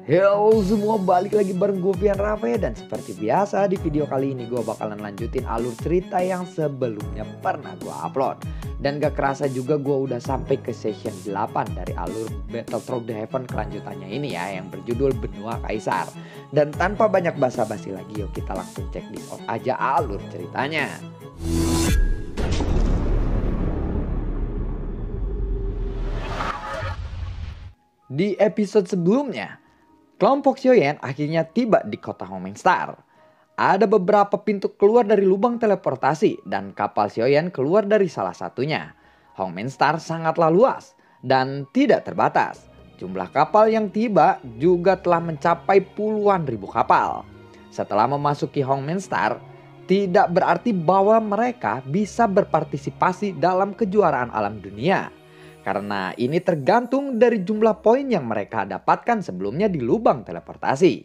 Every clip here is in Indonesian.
Halo semua, balik lagi bareng gue Vian Rafe. Dan seperti biasa di video kali ini gue bakalan lanjutin alur cerita yang sebelumnya pernah gue upload. Dan gak kerasa juga gue udah sampai ke session 8 dari alur Battle Through the Heaven kelanjutannya ini ya, yang berjudul Benua Kaisar. Dan tanpa banyak basa-basi lagi, yuk kita langsung cek this out aja alur ceritanya. Di episode sebelumnya, kelompok Xiaoyan akhirnya tiba di kota Homenstar. Ada beberapa pintu keluar dari lubang teleportasi dan kapal Xiaoyan keluar dari salah satunya. Homenstar sangatlah luas dan tidak terbatas. Jumlah kapal yang tiba juga telah mencapai puluhan ribu kapal. Setelah memasuki Homenstar, tidak berarti bahwa mereka bisa berpartisipasi dalam kejuaraan alam dunia. Karena ini tergantung dari jumlah poin yang mereka dapatkan sebelumnya di lubang teleportasi.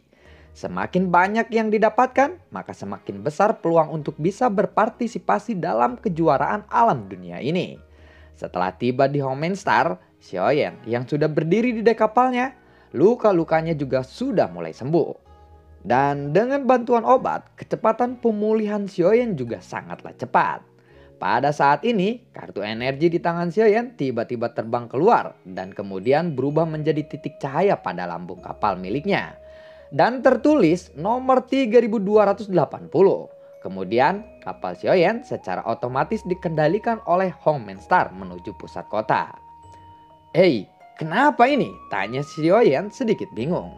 Semakin banyak yang didapatkan, maka semakin besar peluang untuk bisa berpartisipasi dalam kejuaraan alam dunia ini. Setelah tiba di Homenstar, Xiaoyan yang sudah berdiri di dek kapalnya, luka-lukanya juga sudah mulai sembuh. Dan dengan bantuan obat, kecepatan pemulihan Xiaoyan juga sangatlah cepat. Pada saat ini, kartu energi di tangan Xiaoyan tiba-tiba terbang keluar dan kemudian berubah menjadi titik cahaya pada lambung kapal miliknya. Dan tertulis nomor 3280. Kemudian kapal Xiaoyan secara otomatis dikendalikan oleh Homenstar menuju pusat kota. "Hei, kenapa ini?" tanya Xiaoyan sedikit bingung.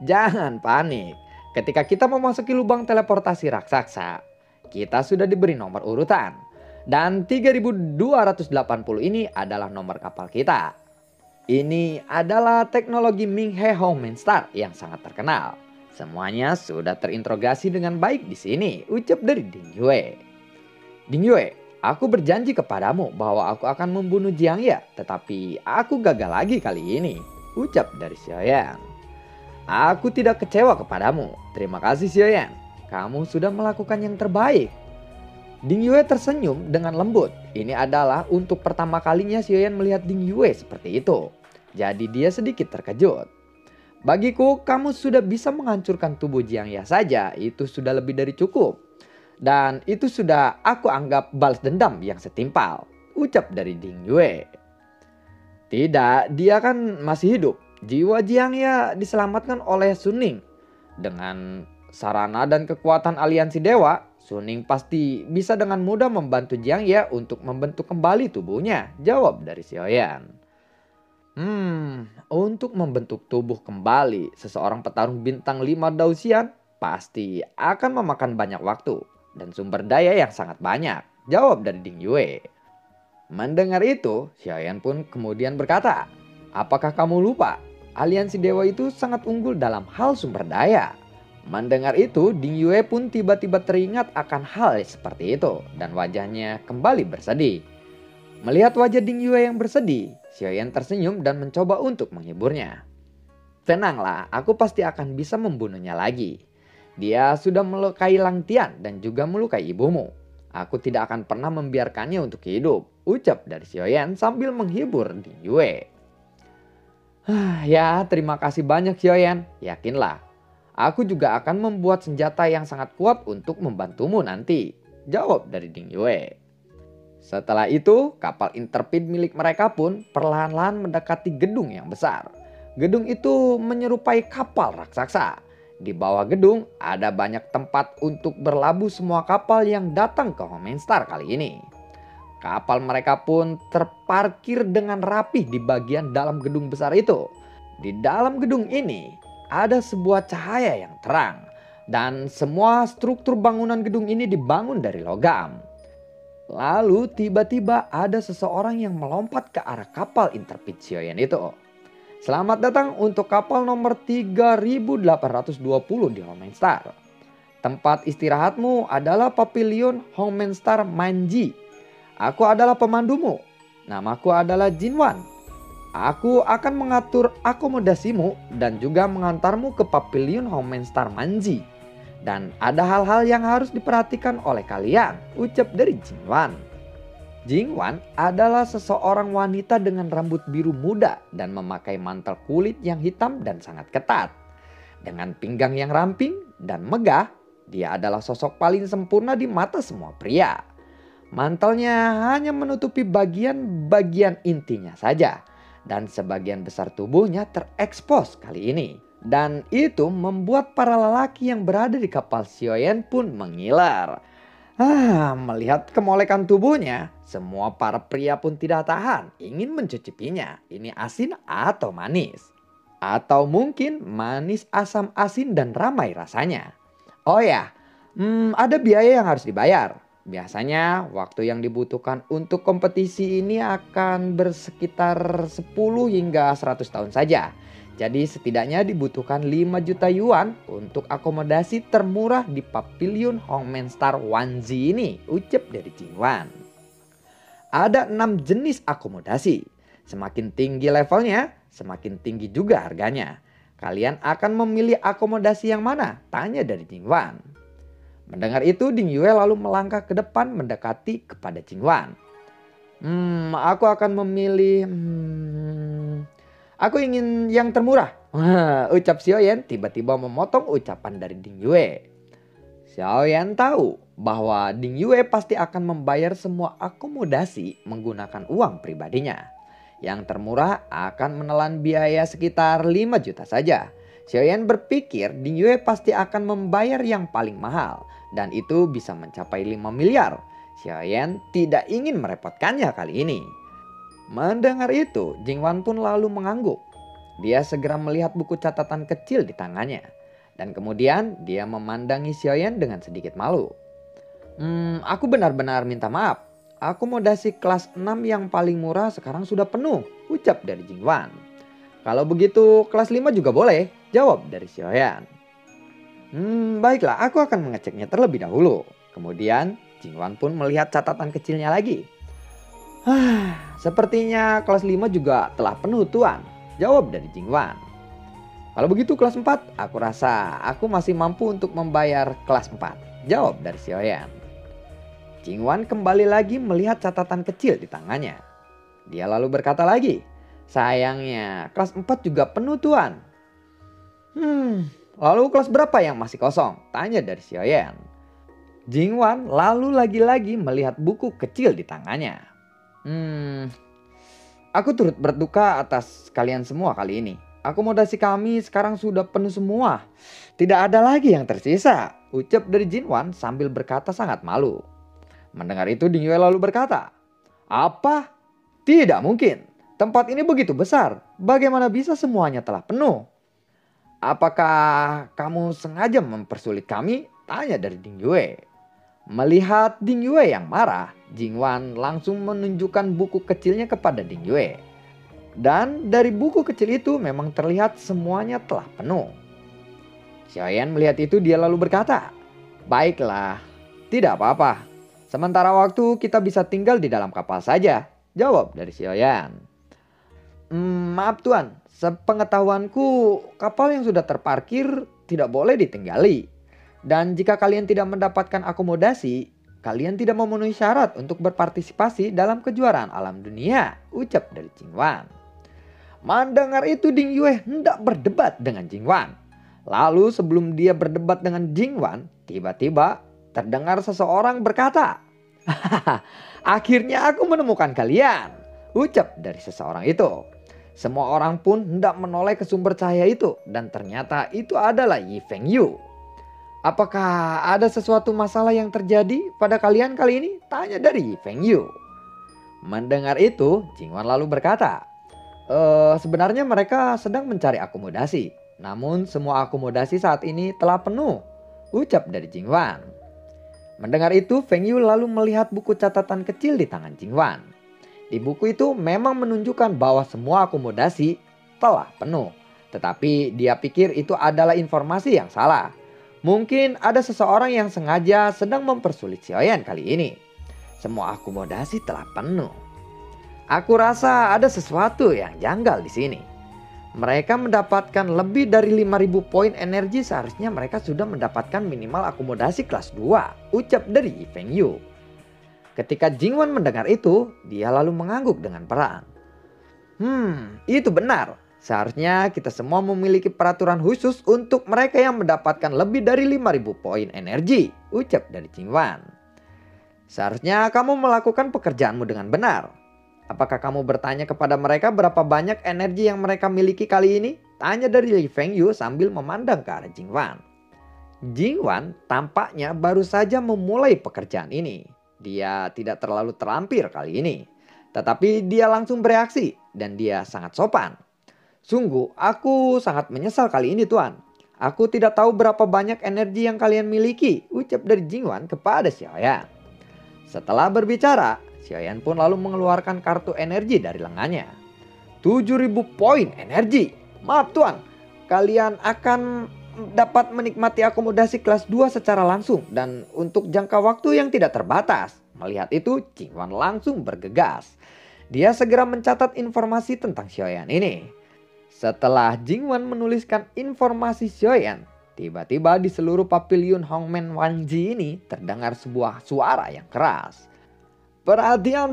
"Jangan panik, ketika kita memasuki lubang teleportasi raksasa, kita sudah diberi nomor urutan. Dan 3280 ini adalah nomor kapal kita. Ini adalah teknologi Minghe Homenstar yang sangat terkenal. Semuanya sudah terintegrasi dengan baik di sini," ucap dari Ding Yue. "Ding Yue, aku berjanji kepadamu bahwa aku akan membunuh Jiang Ye, tetapi aku gagal lagi kali ini," ucap dari Xiaoyan. "Aku tidak kecewa kepadamu. Terima kasih Xiaoyan. Kamu sudah melakukan yang terbaik." Ding Yue tersenyum dengan lembut. Ini adalah untuk pertama kalinya Xiaoyan melihat Ding Yue seperti itu. Jadi dia sedikit terkejut. "Bagiku kamu sudah bisa menghancurkan tubuh Jiang Ya saja, itu sudah lebih dari cukup. Dan itu sudah aku anggap balas dendam yang setimpal," ucap dari Ding Yue. "Tidak, dia kan masih hidup. Jiwa Jiang Ya diselamatkan oleh Suning. Dengan sarana dan kekuatan aliansi dewa, Suning pasti bisa dengan mudah membantu Jiang Ye untuk membentuk kembali tubuhnya," jawab dari Xiaoyan. Untuk membentuk tubuh kembali seseorang petarung bintang 5 Daoxian pasti akan memakan banyak waktu dan sumber daya yang sangat banyak," jawab dari Ding Yue. Mendengar itu, Xiaoyan pun kemudian berkata, "Apakah kamu lupa? Aliansi dewa itu sangat unggul dalam hal sumber daya." Mendengar itu, Ding Yue pun tiba-tiba teringat akan hal seperti itu dan wajahnya kembali bersedih. Melihat wajah Ding Yue yang bersedih, Xiaoyan tersenyum dan mencoba untuk menghiburnya. "Tenanglah, aku pasti akan bisa membunuhnya lagi. Dia sudah melukai Lang Tian dan juga melukai ibumu. Aku tidak akan pernah membiarkannya untuk hidup," ucap dari Xiaoyan sambil menghibur Ding Yue. "Ya, terima kasih banyak Xiaoyan. Yakinlah, aku juga akan membuat senjata yang sangat kuat untuk membantumu nanti," jawab dari Ding Yue. Setelah itu, kapal Interpid milik mereka pun perlahan-lahan mendekati gedung yang besar. Gedung itu menyerupai kapal raksasa. Di bawah gedung ada banyak tempat untuk berlabuh semua kapal yang datang ke Homenstar kali ini. Kapal mereka pun terparkir dengan rapih di bagian dalam gedung besar itu. Di dalam gedung ini ada sebuah cahaya yang terang dan semua struktur bangunan gedung ini dibangun dari logam. Lalu tiba-tiba ada seseorang yang melompat ke arah kapal Interpid Xiaoyan itu. "Selamat datang untuk kapal nomor 3820 di Homenstar. Tempat istirahatmu adalah Pavilion Homenstar Manji. Aku adalah pemandumu. Namaku adalah Jinwan. Aku akan mengatur akomodasimu dan juga mengantarmu ke Pavilion Homenstar Manji. Dan ada hal-hal yang harus diperhatikan oleh kalian," ucap dari Jinwan. Jingwan adalah seseorang wanita dengan rambut biru muda dan memakai mantel kulit yang hitam dan sangat ketat. Dengan pinggang yang ramping dan megah, dia adalah sosok paling sempurna di mata semua pria. Mantelnya hanya menutupi bagian-bagian intinya saja. Dan sebagian besar tubuhnya terekspos kali ini. Dan itu membuat para lelaki yang berada di kapal Sioyen pun mengiler. Melihat kemolekan tubuhnya, semua para pria pun tidak tahan ingin mencicipinya. Ini asin atau manis? Atau mungkin manis, asam, asin, dan ramai rasanya. Oh ya, ada biaya yang harus dibayar. Biasanya waktu yang dibutuhkan untuk kompetisi ini akan bersekitar 10 hingga 100 tahun saja. Jadi setidaknya dibutuhkan 5 juta yuan untuk akomodasi termurah di Pavilion Hongmen Star Wanzi ini, ucap dari Jingwan. Ada 6 jenis akomodasi. Semakin tinggi levelnya, semakin tinggi juga harganya. Kalian akan memilih akomodasi yang mana? Tanya dari Jingwan. Mendengar itu, Ding Yue lalu melangkah ke depan mendekati kepada Jingwan. Aku akan memilih... Aku ingin yang termurah. Ucap Xiaoyan tiba-tiba memotong ucapan dari Ding Yue. Xiaoyan tahu bahwa Ding Yue pasti akan membayar semua akomodasi menggunakan uang pribadinya. Yang termurah akan menelan biaya sekitar 5 juta saja. Xiaoyan berpikir Ding Yue pasti akan membayar yang paling mahal. Dan itu bisa mencapai 5 miliar. Xiaoyan tidak ingin merepotkannya kali ini. Mendengar itu, Jingwan pun lalu mengangguk. Dia segera melihat buku catatan kecil di tangannya. Dan kemudian dia memandangi Xiaoyan dengan sedikit malu. Aku benar-benar minta maaf. Akomodasi kelas 6 yang paling murah sekarang sudah penuh, ucap dari Jingwan. Kalau begitu kelas 5 juga boleh, jawab dari Xiaoyan. Baiklah, aku akan mengeceknya terlebih dahulu. Kemudian Jingwan pun melihat catatan kecilnya lagi. Sepertinya kelas 5 juga telah penuh tuan, jawab dari Jingwan. Kalau begitu kelas 4, aku rasa aku masih mampu untuk membayar kelas 4, jawab dari Xiaoyan. Jingwan kembali lagi melihat catatan kecil di tangannya. Dia lalu berkata lagi, sayangnya kelas 4 juga penuh tuan. Lalu kelas berapa yang masih kosong? Tanya dari Xiaoyan. Jingwan lalu lagi-lagi melihat buku kecil di tangannya. Aku turut berduka atas kalian semua kali ini. Akomodasi kami sekarang sudah penuh semua. Tidak ada lagi yang tersisa, ucap dari Jingwan sambil berkata sangat malu. Mendengar itu Ding Yue lalu berkata, apa? Tidak mungkin. Tempat ini begitu besar. Bagaimana bisa semuanya telah penuh? Apakah kamu sengaja mempersulit kami? Tanya dari Ding Yue. Melihat Ding Yue yang marah, Jingwan langsung menunjukkan buku kecilnya kepada Ding Yue. Dan dari buku kecil itu memang terlihat semuanya telah penuh. Xiaoyan melihat itu dia lalu berkata, baiklah, tidak apa-apa. Sementara waktu kita bisa tinggal di dalam kapal saja, jawab dari Xiaoyan. Maaf tuan, sepengetahuanku kapal yang sudah terparkir tidak boleh ditinggali. Dan jika kalian tidak mendapatkan akomodasi, kalian tidak memenuhi syarat untuk berpartisipasi dalam kejuaraan alam dunia, ucap dari Jingwan. Mendengar itu Ding Yue hendak berdebat dengan Jingwan. Lalu sebelum dia berdebat dengan Jingwan, tiba-tiba terdengar seseorang berkata, akhirnya aku menemukan kalian, ucap dari seseorang itu. Semua orang pun hendak menoleh ke sumber cahaya itu dan ternyata itu adalah Yi Fengyu. Apakah ada sesuatu masalah yang terjadi pada kalian kali ini? Tanya dari Yi Fengyu. Mendengar itu Jingwan lalu berkata, sebenarnya mereka sedang mencari akomodasi. Namun semua akomodasi saat ini telah penuh, ucap dari Jingwan. Mendengar itu Fengyu lalu melihat buku catatan kecil di tangan Jingwan. Di buku itu memang menunjukkan bahwa semua akomodasi telah penuh. Tetapi dia pikir itu adalah informasi yang salah. Mungkin ada seseorang yang sengaja sedang mempersulit Xiaoyan kali ini. Semua akomodasi telah penuh. Aku rasa ada sesuatu yang janggal di sini. Mereka mendapatkan lebih dari 5.000 poin energi, seharusnya mereka sudah mendapatkan minimal akomodasi kelas 2, ucap dari Yi Fengyu. Ketika Jingwan mendengar itu, dia lalu mengangguk dengan perang. Itu benar. Seharusnya kita semua memiliki peraturan khusus untuk mereka yang mendapatkan lebih dari 5.000 poin energi, ucap dari Jingwan. Seharusnya kamu melakukan pekerjaanmu dengan benar. Apakah kamu bertanya kepada mereka berapa banyak energi yang mereka miliki kali ini? Tanya dari Li Fengyu sambil memandang ke arah Jingwan. Jingwan tampaknya baru saja memulai pekerjaan ini. Dia tidak terlalu terlampir kali ini. Tetapi dia langsung bereaksi dan dia sangat sopan. Sungguh, aku sangat menyesal kali ini Tuan. Aku tidak tahu berapa banyak energi yang kalian miliki, ucap dari Jingwan kepada Xiaoyan. Setelah berbicara, Xiaoyan pun lalu mengeluarkan kartu energi dari lengannya. 7.000 poin energi. Maaf Tuan, kalian akan dapat menikmati akomodasi kelas 2 secara langsung dan untuk jangka waktu yang tidak terbatas. Melihat itu, Jingwan langsung bergegas. Dia segera mencatat informasi tentang Xiaoyan ini. Setelah Jingwan menuliskan informasi Xiaoyan, tiba-tiba di seluruh pavilion Hongmen Wanji ini terdengar sebuah suara yang keras. Perhatian,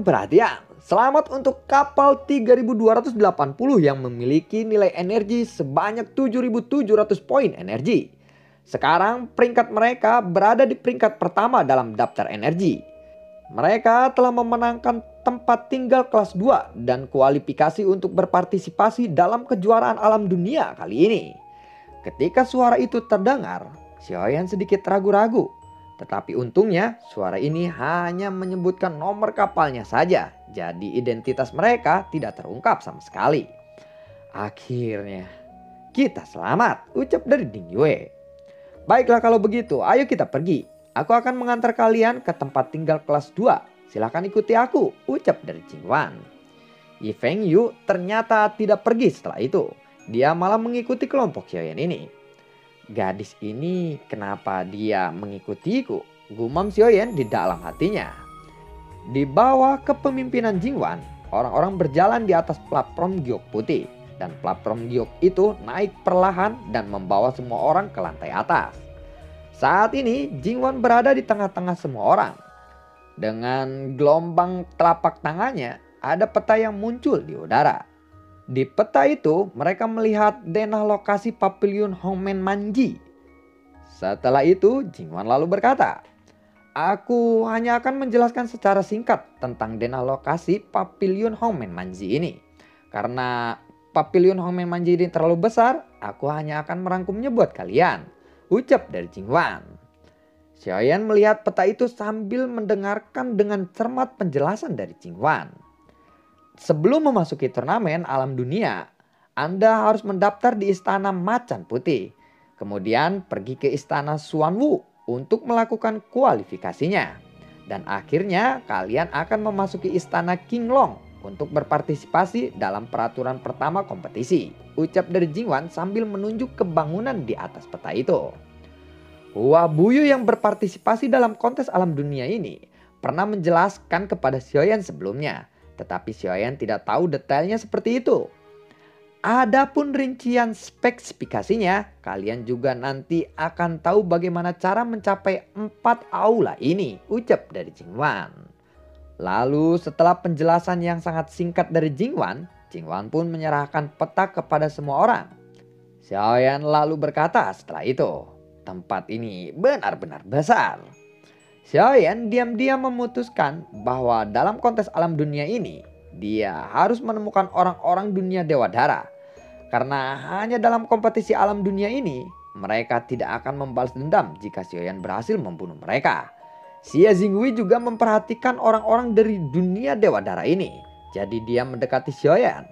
selamat untuk kapal 3280 yang memiliki nilai energi sebanyak 7700 poin energi. Sekarang peringkat mereka berada di peringkat pertama dalam daftar energi. Mereka telah memenangkan tempat tinggal kelas 2 dan kualifikasi untuk berpartisipasi dalam kejuaraan alam dunia kali ini. Ketika suara itu terdengar, Xiaoyan sedikit ragu-ragu. Tetapi untungnya suara ini hanya menyebutkan nomor kapalnya saja. Jadi identitas mereka tidak terungkap sama sekali. Akhirnya kita selamat, ucap dari Ding Yue. Baiklah kalau begitu, ayo kita pergi. Aku akan mengantar kalian ke tempat tinggal kelas 2. Silahkan ikuti aku, ucap dari Jingwan. Yi Fengyu ternyata tidak pergi setelah itu. Dia malah mengikuti kelompok Xiaoyan ini. Gadis ini kenapa dia mengikutiku? Gumam Xiaoyan di dalam hatinya. Di bawah kepemimpinan Jingwan, orang-orang berjalan di atas platform giok putih. Dan platform giok itu naik perlahan dan membawa semua orang ke lantai atas. Saat ini Jingwan berada di tengah-tengah semua orang. Dengan gelombang telapak tangannya ada peta yang muncul di udara. Di peta itu mereka melihat denah lokasi pavilion Hongmen Manji. Setelah itu Jingwan lalu berkata, aku hanya akan menjelaskan secara singkat tentang denah lokasi pavilion Hongmen Manji ini. Karena pavilion Hongmen Manji ini terlalu besar, aku hanya akan merangkumnya buat kalian, ucap dari Jingwan. Xiaoyan melihat peta itu sambil mendengarkan dengan cermat penjelasan dari Jingwan. Sebelum memasuki turnamen alam dunia, Anda harus mendaftar di istana Macan Putih. Kemudian pergi ke istana Xuanwu untuk melakukan kualifikasinya. Dan akhirnya kalian akan memasuki istana Qinglong untuk berpartisipasi dalam peraturan pertama kompetisi, ucap dari Jingwan sambil menunjuk ke bangunan di atas peta itu. Hua Buyu yang berpartisipasi dalam kontes alam dunia ini pernah menjelaskan kepada Xiaoyan sebelumnya, tetapi Xiaoyan tidak tahu detailnya seperti itu. Adapun rincian spesifikasinya, kalian juga nanti akan tahu bagaimana cara mencapai 4 aula ini, ucap dari Jingwan. Lalu setelah penjelasan yang sangat singkat dari Jingwan, Jingwan pun menyerahkan peta kepada semua orang. Xiaoyan lalu berkata setelah itu, tempat ini benar-benar besar. Xiaoyan diam-diam memutuskan bahwa dalam kontes alam dunia ini, dia harus menemukan orang-orang dunia Dewa Dara. Karena hanya dalam kompetisi alam dunia ini, mereka tidak akan membalas dendam jika Xiaoyan berhasil membunuh mereka. Xia Jinghui juga memperhatikan orang-orang dari dunia Dewa Dara ini. Jadi dia mendekati Xiaoyan.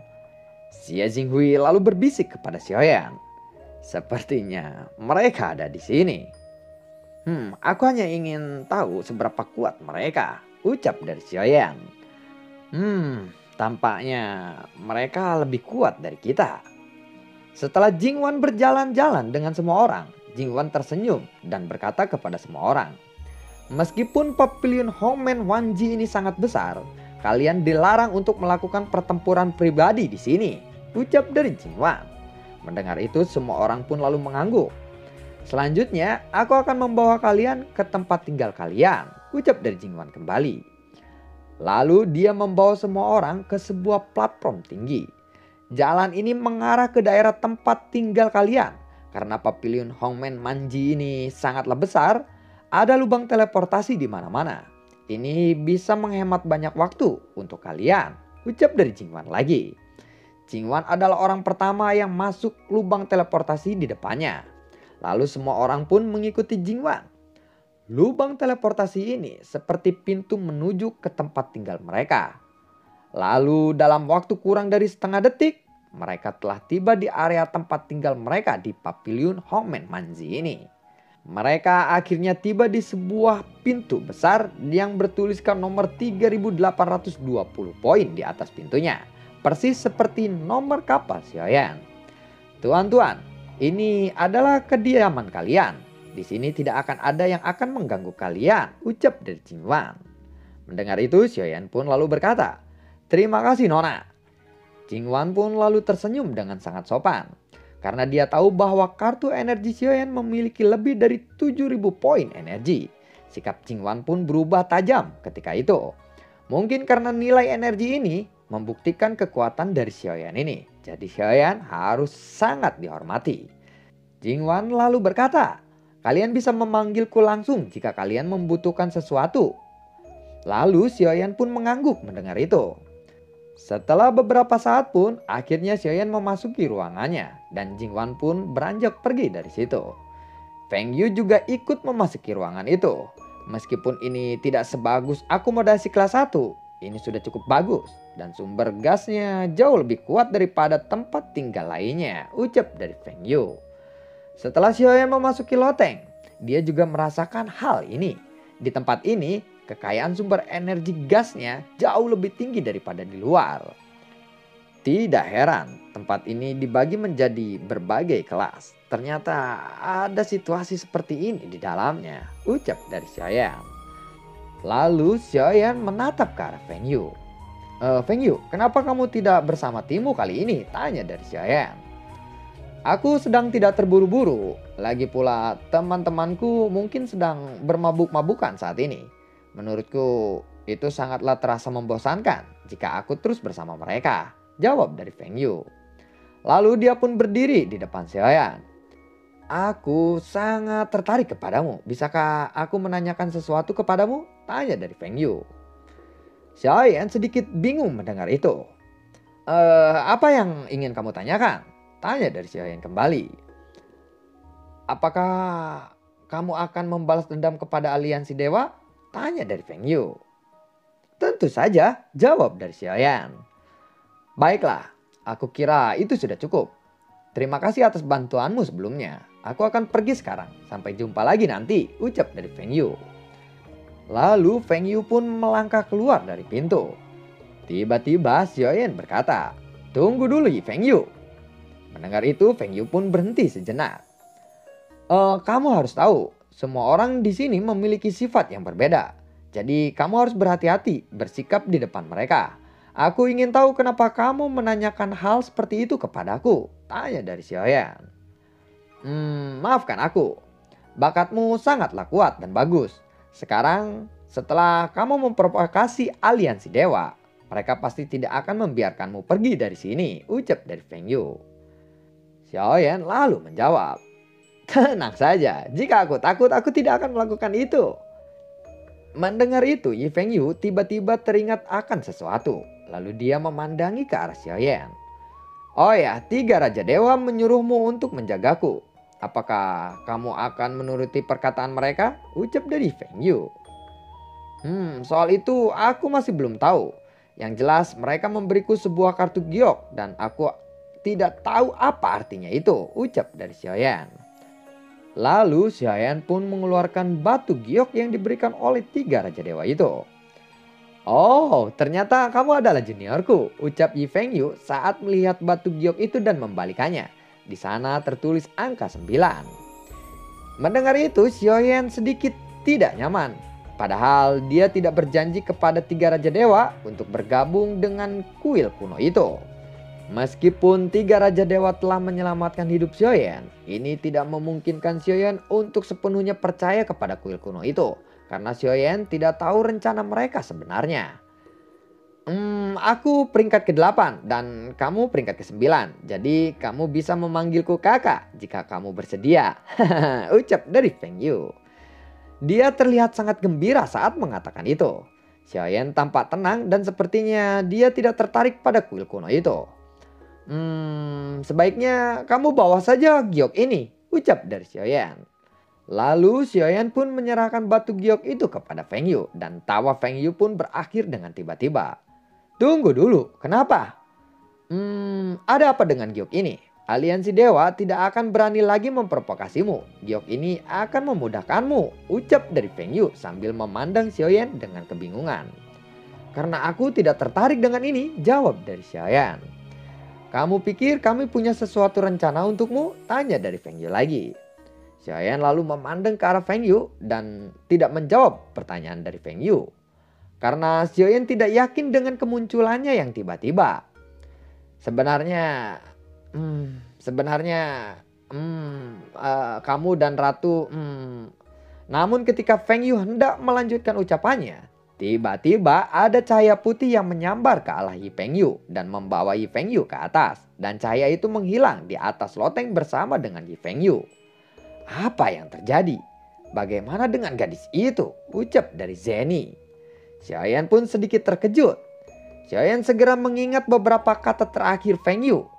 Xia Jinghui lalu berbisik kepada Xiaoyan. Sepertinya mereka ada di sini. Aku hanya ingin tahu seberapa kuat mereka, ucap dari Xiaoyan. Tampaknya mereka lebih kuat dari kita. Setelah Jingwan berjalan-jalan dengan semua orang, Jingwan tersenyum dan berkata kepada semua orang, meskipun pavilion Hongmen Wanji ini sangat besar, kalian dilarang untuk melakukan pertempuran pribadi di sini, ucap dari Jingwan. Mendengar itu semua orang pun lalu mengangguk. Selanjutnya aku akan membawa kalian ke tempat tinggal kalian, ucap dari Jingwan kembali. Lalu dia membawa semua orang ke sebuah platform tinggi. Jalan ini mengarah ke daerah tempat tinggal kalian. Karena Pavilion Hongmen Manji ini sangatlah besar, ada lubang teleportasi di mana-mana. Ini bisa menghemat banyak waktu untuk kalian, ucap dari Jingwan lagi. Jingwan adalah orang pertama yang masuk lubang teleportasi di depannya. Lalu semua orang pun mengikuti Jingwan. Lubang teleportasi ini seperti pintu menuju ke tempat tinggal mereka. Lalu dalam waktu kurang dari setengah detik, mereka telah tiba di area tempat tinggal mereka di Pavilion Hongmen Manji ini. Mereka akhirnya tiba di sebuah pintu besar yang bertuliskan nomor 3820 poin di atas pintunya. Persis seperti nomor kapal Xiaoyan. Tuan-tuan, ini adalah kediaman kalian. Di sini tidak akan ada yang akan mengganggu kalian, ucap dari Jingwan. Mendengar itu, Xiaoyan pun lalu berkata, "Terima kasih Nona." Jingwan pun lalu tersenyum dengan sangat sopan. Karena dia tahu bahwa kartu energi Xiaoyan memiliki lebih dari 7.000 poin energi. Sikap Jingwan pun berubah tajam ketika itu. Mungkin karena nilai energi ini membuktikan kekuatan dari Xiaoyan ini. Jadi Xiaoyan harus sangat dihormati. Jingwan lalu berkata, "Kalian bisa memanggilku langsung jika kalian membutuhkan sesuatu." Lalu Xiaoyan pun mengangguk mendengar itu. Setelah beberapa saat pun, akhirnya Xiaoyan memasuki ruangannya dan Jingwan pun beranjak pergi dari situ. Feng Yu juga ikut memasuki ruangan itu. Meskipun ini tidak sebagus akomodasi kelas 1, ini sudah cukup bagus dan sumber gasnya jauh lebih kuat daripada tempat tinggal lainnya, ucap dari Feng Yu. Setelah Xiaoyan memasuki loteng, dia juga merasakan hal ini. Di tempat ini, kekayaan sumber energi gasnya jauh lebih tinggi daripada di luar. Tidak heran, tempat ini dibagi menjadi berbagai kelas. Ternyata ada situasi seperti ini di dalamnya, ucap dari Xiaoyan. Lalu Xiaoyan menatap ke arah Feng Yu. Feng Yu, kenapa kamu tidak bersama timmu kali ini? Tanya dari Xiaoyan. Aku sedang tidak terburu-buru. Lagi pula teman-temanku mungkin sedang bermabuk-mabukan saat ini. Menurutku itu sangatlah terasa membosankan jika aku terus bersama mereka, jawab dari Feng Yu. Lalu dia pun berdiri di depan Xiaoyan. Aku sangat tertarik kepadamu. Bisakah aku menanyakan sesuatu kepadamu? Tanya dari Feng Yu. Xiaoyan sedikit bingung mendengar itu. Apa yang ingin kamu tanyakan? Tanya dari Xiaoyan kembali. Apakah kamu akan membalas dendam kepada aliansi dewa? Tanya dari Feng Yu. Tentu saja, jawab dari Xiaoyan. Baiklah, aku kira itu sudah cukup. Terima kasih atas bantuanmu sebelumnya. Aku akan pergi sekarang. Sampai jumpa lagi nanti, ucap dari Feng Yu. Lalu Feng Yu pun melangkah keluar dari pintu. Tiba-tiba Xiaoyan berkata, "Tunggu dulu Feng Yu." Mendengar itu Feng Yu pun berhenti sejenak. Kamu harus tahu, semua orang di sini memiliki sifat yang berbeda. Jadi kamu harus berhati-hati bersikap di depan mereka. Aku ingin tahu kenapa kamu menanyakan hal seperti itu kepadaku. Tanya dari Xiaoyan. Maafkan aku. Bakatmu sangatlah kuat dan bagus. Sekarang setelah kamu memprovokasi aliansi dewa, mereka pasti tidak akan membiarkanmu pergi dari sini. Ucap dari Feng Yu. Xiaoyan lalu menjawab. Tenang saja, jika aku takut aku tidak akan melakukan itu. Mendengar itu, Feng Yu tiba-tiba teringat akan sesuatu. Lalu dia memandangi ke arah Xiaoyan. Oh ya, 3 Raja Dewa menyuruhmu untuk menjagaku. Apakah kamu akan menuruti perkataan mereka? Ucap dari Feng Yu. Soal itu aku masih belum tahu. Yang jelas mereka memberiku sebuah kartu giok dan aku tidak tahu apa artinya itu. Ucap dari Xiaoyan. Lalu Xiaoyan pun mengeluarkan batu giok yang diberikan oleh 3 Raja Dewa itu. Oh, ternyata kamu adalah juniorku, ucap Feng Yu saat melihat batu giok itu dan membalikannya. Di sana tertulis angka 9. Mendengar itu Xiaoyan sedikit tidak nyaman. Padahal dia tidak berjanji kepada 3 Raja Dewa untuk bergabung dengan kuil kuno itu. Meskipun 3 Raja Dewa telah menyelamatkan hidup Xiaoyan, ini tidak memungkinkan Xiaoyan untuk sepenuhnya percaya kepada kuil kuno itu. Karena Xiaoyan tidak tahu rencana mereka sebenarnya. Aku peringkat ke-8 dan kamu peringkat ke-9. Jadi kamu bisa memanggilku kakak jika kamu bersedia. Ucap dari Feng Yu. Dia terlihat sangat gembira saat mengatakan itu. Xiaoyan tampak tenang dan sepertinya dia tidak tertarik pada kuil kuno itu. Sebaiknya kamu bawa saja giok ini, ucap dari Xiaoyan. Lalu Xiaoyan pun menyerahkan batu giok itu kepada Feng Yu dan tawa Feng Yu pun berakhir dengan tiba-tiba. Tunggu dulu, kenapa? Ada apa dengan giok ini? Aliansi Dewa tidak akan berani lagi memprovokasimu. Giok ini akan memudahkanmu, ucap dari Feng Yu sambil memandang Xiaoyan dengan kebingungan. Karena aku tidak tertarik dengan ini, jawab dari Xiaoyan. Kamu pikir kami punya sesuatu rencana untukmu? Tanya dari Feng Yu lagi. Xiaoyan lalu memandang ke arah Feng Yu dan tidak menjawab pertanyaan dari Feng Yu. Karena Xiaoyan tidak yakin dengan kemunculannya yang tiba-tiba. Sebenarnya kamu dan Ratu. Namun ketika Feng Yu hendak melanjutkan ucapannya, tiba-tiba ada cahaya putih yang menyambar ke arah Yi Feng Yu dan membawa Yi Feng Yu ke atas. Dan cahaya itu menghilang di atas loteng bersama dengan Yi Feng Yu. Apa yang terjadi? Bagaimana dengan gadis itu? Ucap dari Zeni. Xiaoyan pun sedikit terkejut. Xiaoyan segera mengingat beberapa kata terakhir Feng Yu.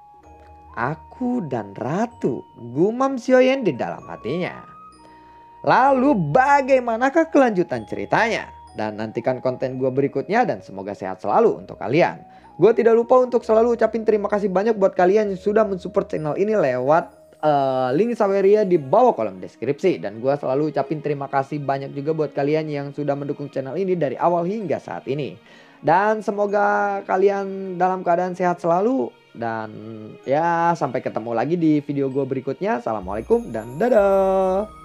Aku dan Ratu, gumam Xiaoyan di dalam hatinya. Lalu bagaimanakah kelanjutan ceritanya? Dan nantikan konten gue berikutnya dan semoga sehat selalu untuk kalian. Gue tidak lupa untuk selalu ucapin terima kasih banyak buat kalian yang sudah mensupport channel ini lewat link Saweria di bawah kolom deskripsi. Dan gue selalu ucapin terima kasih banyak juga buat kalian yang sudah mendukung channel ini dari awal hingga saat ini. Dan semoga kalian dalam keadaan sehat selalu. Dan ya sampai ketemu lagi di video gue berikutnya. Assalamualaikum dan dadah.